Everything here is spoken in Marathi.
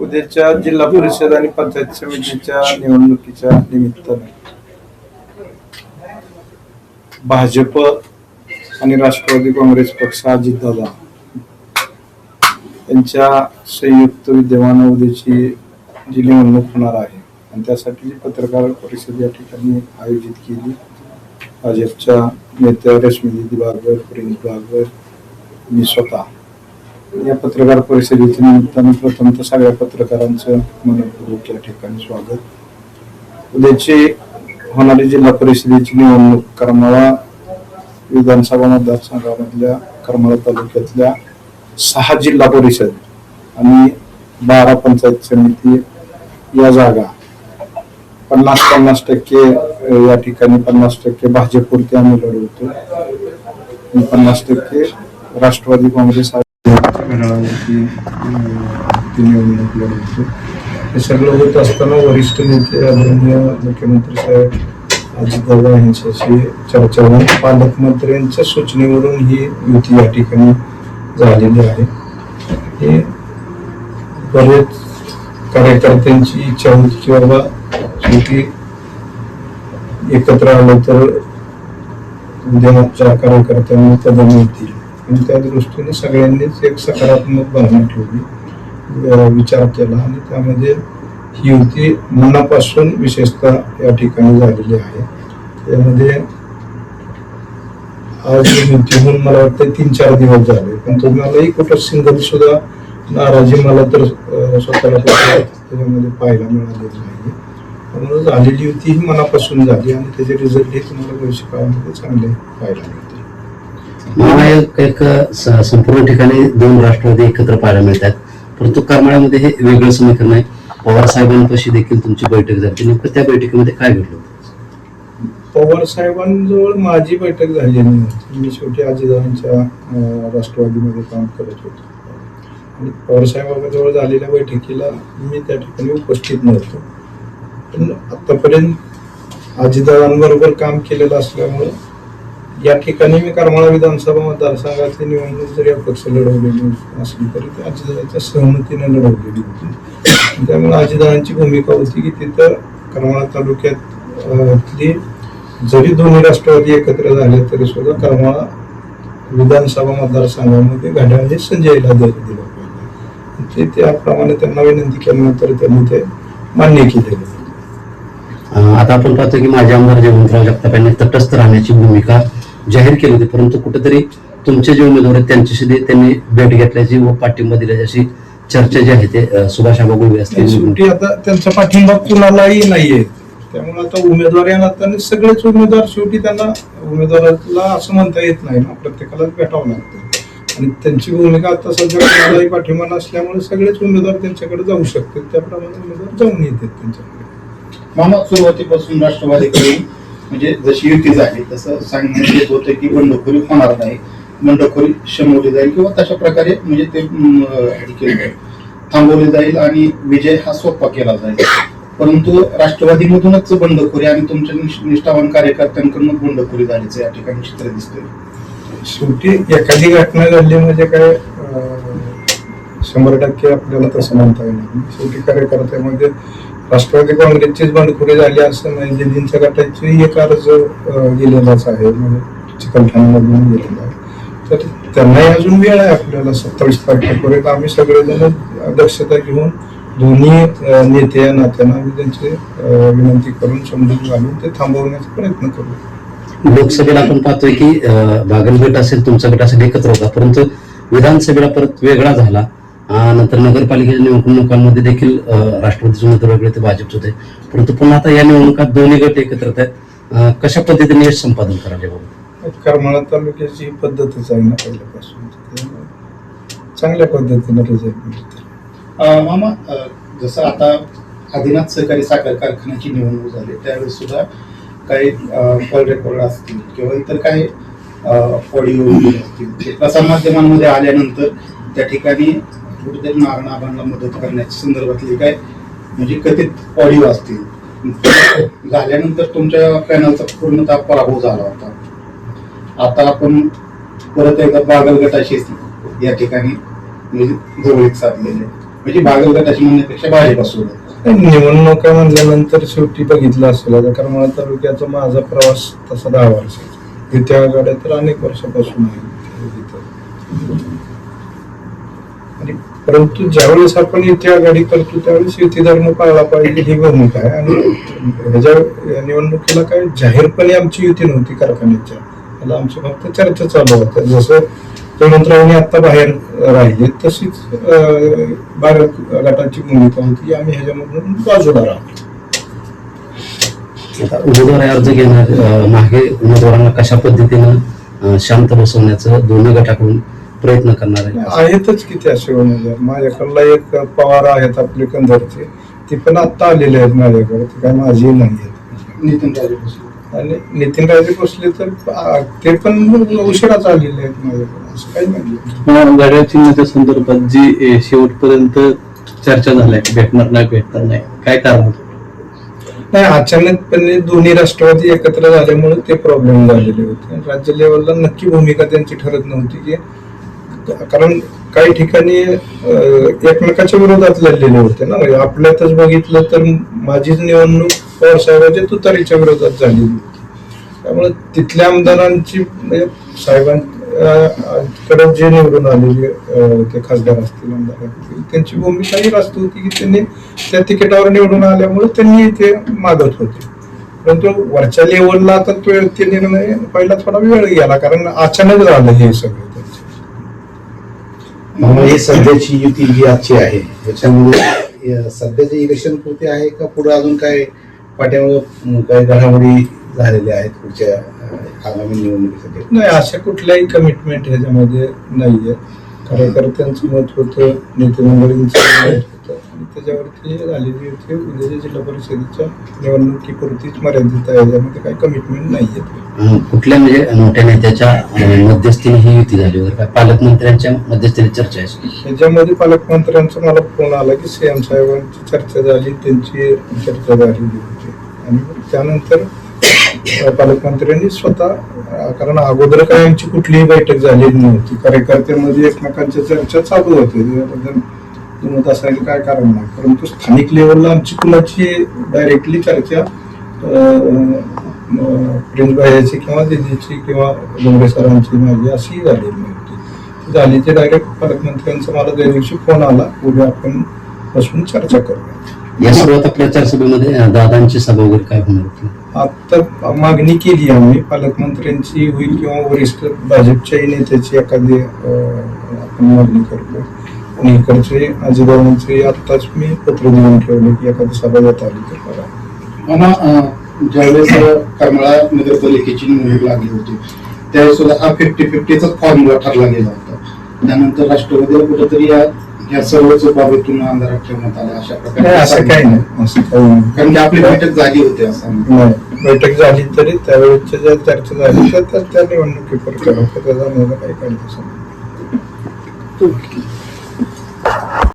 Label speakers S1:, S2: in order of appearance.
S1: उद्याच्या जिल्हा परिषद आणि पंचायत समितीच्या निवडणुकीच्या निमित्ताने भाजप आणि राष्ट्रवादी काँग्रेस पक्ष अजितदादा यांच्या संयुक्त विद्यमाने उद्याची जी निवडणूक होणार आहे आणि त्यासाठी पत्रकार परिषद या ठिकाणी आयोजित केली. भाजपच्या नेत्या रश्मी बागर, प्रिन्स बागर, मी स्वतः या पत्रकार परिषदेच्या निमित्ताने प्रथमतः सगळ्या पत्रकारांचं मनपूर्वक या ठिकाणी स्वागत. उद्याची होणारी जिल्हा परिषदेची निवडणूक करमाळा विधानसभा मतदारसंघामधल्या करमाळा तालुक्यातल्या 6 जिल्हा परिषद आणि 12 पंचायत समिती या जागा 50% या ठिकाणी 50% भाजपवरती आम्ही लढवतो आणि 50% राष्ट्रवादी काँग्रेस घड्याळावरती निवडणूक लढवतो. हे सगळं होत असताना वरिष्ठ नेते आदरणीय मुख्यमंत्री साहेब अजितदादा यांच्याशी चर्चा होऊन पालकमंत्र्यांच्या सूचनेवरून ही युती या ठिकाणी झालेली आहे. हे बरेच कार्यकर्त्यांची इच्छा होती की बाबा शेवटी एकत्र आलं तर उद्याच्या कार्यकर्त्यांना पद मिळतील आणि त्या दृष्टीने सगळ्यांनीच एक सकारात्मक भावना ठेवली, विचार केला आणि त्यामध्ये ही युती मनापासून विशेषतः या ठिकाणी झालेली आहे. त्यामध्ये आज युती होऊन मला वाटतं 3-4 दिवस झाले, पण तुम्हालाही कुठं सिंगल सुद्धा नाराजी मला तर स्वतःला त्याच्यामध्ये पाहायला मिळालेली नाही. त्यामुळे झालेली युती ही मनापासून झाली आणि त्याचे रिझल्ट हे तुम्हाला भविष्य काळामध्ये चांगले पाहायला मिळतील.
S2: एक संपूर्ण ठिकाणी 2 राष्ट्रवादी एकत्र पाहायला मिळतात, परंतु करमाळ्यामध्ये हे वेगळं समीकरण आहे. पवार साहेबांपाशी देखील तुमची बैठक झाली, नेमकं त्या बैठकीमध्ये काय घडलं?
S1: पवार साहेबांजवळ माझी बैठक झाली नाही. मी शेवटी अजितदादांच्या राष्ट्रवादीमध्ये काम करत होतो आणि पवार साहेबांजवळ झालेल्या बैठकीला मी त्या ठिकाणी उपस्थित नव्हतो. पण आतापर्यंत अजितदादांबरोबर काम केलेलं असल्यामुळे या ठिकाणी मी करमाळा विधानसभा मतदारसंघाची निवडणूक जरी अपक्ष लढवलेली असली तरी ती अजितदादांच्या सहमतीने लढवलेली होती. त्यामुळे अजितदादांची भूमिका होती की तिथं करमाळा तालुक्यातली जरी दोन्ही राष्ट्रवादी एकत्र झाले तरी सुद्धा करमाळा विधानसभा मतदारसंघामध्ये घड्याळ संजयला दिलं पाहिजे. ते त्याप्रमाणे त्यांना विनंती केल्यानंतर त्यांनी ते मान्य केले.
S2: आता आपण पाहतो की माझे आमदार जयवंतराव जगताप यांनी तटस्थ राहण्याची भूमिका जाहीर केली होती, परंतु कुठेतरी तुमचे जे उमेदवार आहेत त्यांच्याशी त्यांनी भेट घेतल्याची व पाठिंबा दिल्याची अशी चर्चा जी आहे ते सुभाष आबा गुळवे असतील.
S1: शेवटी आता त्यांचा पाठिंबा कुणालाही नाहीये. त्यामुळे आता उमेदवार या नात्याने सगळेच उमेदवार शेवटी त्यांना उमेदवाराला असं म्हणता येत नाही ना, प्रत्येकालाच भेटावं लागतं आणि त्यांची भूमिका आता सध्या कुणालाही पाठिंबा नसल्यामुळे सगळेच उमेदवार त्यांच्याकडे जाऊ शकतात. त्याप्रमाणे उमेदवार जाऊन येतात त्यांच्याकडे.
S3: मामा, सुरुवातीपासून राष्ट्रवादीकडे म्हणजे जशी युती झाली तसं सांगण्यात येत होतं की बंडखोरी होणार नाही, बंडखोरी शमवली जाईल किंवा तशा प्रकारे म्हणजे ते थांबवली जाईल आणि विजय हा सोपा केला जाईल. परंतु राष्ट्रवादीमधूनच बंडखोरी आणि तुमच्या निष्ठावान कार्यकर्त्यांकडून बंडखोरी झाल्याचं या ठिकाणी चित्र दिसतंय.
S1: शेवटी एखादी घटना घडली म्हणजे काय 100% आपल्याला तसं म्हणता येणार. शेवटी कार्यकर्त्यामध्ये राष्ट्रवादी काँग्रेसचीच बंडखोरी झाली असं नाही. दिदींच्या गटाची एक अर्ज गेलेलाच आहे, म्हणजे चिकलठाण्यामधून गेलेला आहे. तर त्यांनाही अजून वेळ आहे आपल्याला 27 तारखेपर्यंत. आम्ही सगळेजण दक्षता घेऊन दोन्ही नेते या नात्यानं आम्ही त्यांची विनंती करून समजून घालून ते थांबवण्याचा प्रयत्न करू.
S2: लोकसभेला आपण पाहतोय की बागल गट असेल, तुमचा गट असेल एकत्र होता, परंतु विधानसभेला परत वेगळा झाला. नंतर नगरपालिकेच्या निवडणुकांमध्ये देखील राष्ट्रवादीचे उमेदवार वेगळे ते भाजपचे होते, परंतु पुन्हा आता या निवडणुकात दोन्ही गट एकत्र आहेत. कशा पद्धतीने यश संपादन करायला बाबा?
S1: करमाळा तालुक्याची ही पद्धतच आहे ना पहिल्यापासून, चांगल्या पद्धतीने रिझल्ट मिळते.
S3: मामा, जसं आता आदिनाथ सहकारी साखर कारखान्याची निवडणूक झाली त्यावेळेस सुद्धा काही कॉल रेकॉर्ड असतील किंवा इतर काही ऑडिओ असतील ते प्रसारमाध्यमांमध्ये आल्यानंतर त्या ठिकाणी कुठेतरी नारायण मदत करण्याच्या संदर्भातले काय म्हणजे कथित ऑडिओ असतील. झाल्यानंतर तुमच्या पॅनलचा पूर्णतः पराभव झाला होता. आता आपण परत एकदा बागल गटाशी या ठिकाणी म्हणजे जवळीक साधलेले आहे. म्हणजे बागल गटाशी म्हणण्यापेक्षा भाजपासोबत
S1: निवडणुका म्हणल्यानंतर शेवटी बघितलं असेल आता करमाळा तालुक्याचा माझा प्रवास तसा 10 वर्षाचा, युती आघाड्या तर अनेक वर्षापासून आहे तिथं. आणि परंतु ज्यावेळेस आपण युती आघाडी करतो त्यावेळेस युती धर्म पाळला पाहिजे ही भूमिका आहे. आणि ह्याच्या निवडणुकीला काय जाहीरपणे आमची युती नव्हती कारखान्याच्या, त्याला आमची फक्त चर्चा चालू होत्या. जसं जयवंतरावांनी आता बाहेर राहिले तशीच भारत गटाची भूमिका होती, आम्ही ह्याच्यामधून बाजूला राहतो.
S2: आता उमेदवार अर्ज घेणार मागे उमेदवारांना कशा पद्धतीनं शांत बसवण्याचं दोन्ही गटाकडून प्रयत्न करणार आहे?
S1: आहेतच किती असे उमेदवार. माझ्याकडला एक पवार आहेत आपले कंधारचे, ते पण आता आलेले आहेत माझ्याकडे, ते काय माझी नाही आहेत.
S3: नितीनराजे भोसले
S1: आणि नितीनराजे भोसले तर ते पण उशिराच आलेले आहेत माझ्याकडे, असं काही नाही.
S4: गाड्या चिन्हाच्या संदर्भात जी शेवटपर्यंत चर्चा झाल्या भेटणार नाही, काय कारण?
S1: नाही, अचानकपणे दोन्ही राष्ट्रवादी एकत्र झाल्यामुळे ते प्रॉब्लेम झालेले होते. राज्य लेवलला नक्की भूमिका त्यांची ठरत नव्हती, की कारण काही ठिकाणी एकमेकाच्या विरोधात लढलेले होते ना. म्हणजे आपल्यातच बघितलं तर माझीच निवडणूक पवार साहेबांच्या तुतारीच्या विरोधात झालेली होती. त्यामुळे तिथल्या आमदारांची म्हणजे साहेबांकडे जे निवडून आलेले ते खासदार असतील, आमदार असतील, त्यांची भूमिका ही रास्त होती की त्यांनी त्या तिकिटावर निवडून आल्यामुळे त्यांनी ते मागत होते. परंतु वरच्या लेवलला आता ते निर्णय पहिला थोडा वेळ गेला, कारण अचानक झालं हे सगळं.
S5: ही सध्याची युती जी आजची आहे त्याच्यामध्ये सध्याचे इलेक्शन पुरते आहे का पुढे अजून काय पाठ्यावर काही घडामोडी झालेल्या आहेत पुढच्या आगामी निवडणुकीसाठी?
S1: नाही, अशा कुठल्याही कमिटमेंट ह्याच्यामध्ये नाहीये. कार्यकर्त्यांचं मत होतं, नेते मंडळींचं मत होतं, आणि त्याच्यावरती झालेली होती उद्याच्या जिल्हा परिषदेच्या निवडणुकीपुरतीच मर्यादित आहे. याच्यामध्ये काही कमिटमेंट नाहीये.
S2: कुठल्या म्हणजे मोठ्या नेत्याच्या मध्यस्थीने ही युती झाली वगैरे काय? पालकमंत्र्यांच्या मध्यस्थीने चर्चा आहे?
S1: ह्याच्यामध्ये पालकमंत्र्यांचा मला फोन आला की सीएम साहेबांची चर्चा झाली, त्यांची चर्चा झालेली होती. आणि त्यानंतर पालकमंत्र्यांनी स्वतः, कारण अगोदर काय आमची कुठलीही बैठक झालेली नव्हती, कार्यकर्त्यांमध्ये एकमेकांच्या चर्चा चालू होते, त्याबद्दल मत असायला काय कारण नाही. परंतु स्थानिक लेवलला आमची कुणाची डायरेक्टली चर्चा प्रिन्स भाईची किंवा दिदीची किंवा डोंगरे सरांची माझी अशी झालेली नव्हती. झाली ते डायरेक्ट पालकमंत्र्यांचा मला त्या दिवशी फोन आला, उद्या आपण बसून चर्चा करूया.
S2: या सर्वात प्रचार सभेमध्ये दादांची सभा वगैरे काय होणार होती?
S1: आता मागणी केली आम्ही, पालकमंत्र्यांची होईल किंवा वरिष्ठ भाजपच्याही नेत्याची एखादी आपण मागणी करतो. आणि इकडचे अजितदादांचे आत्ताच मी पत्र देऊन ठेवले की एखादी सभा येत आली तर करा.
S3: मला ज्यावेळेस करमाळा नगरपालिकेची निवडणूक लागली होती त्यावेळेस सुद्धा हा 50-50चा फॉर्म्युला ठरला गेला होता. त्यानंतर राष्ट्रवादीला कुठेतरी या सर्वच बाबीतून अंधारात ठेवण्यात आला अशा
S1: नाही,
S3: प्रकारे.
S1: असं काही नाही, असं काही नाही.
S3: कारण की आपली बैठक झाली होती असं
S1: नाही, बैठक झाली तरी त्यावेळेच्या ज्या चर्चा झाली तर त्या निवडणुकीवर करावं, त्याचा काही काढत असं नाही.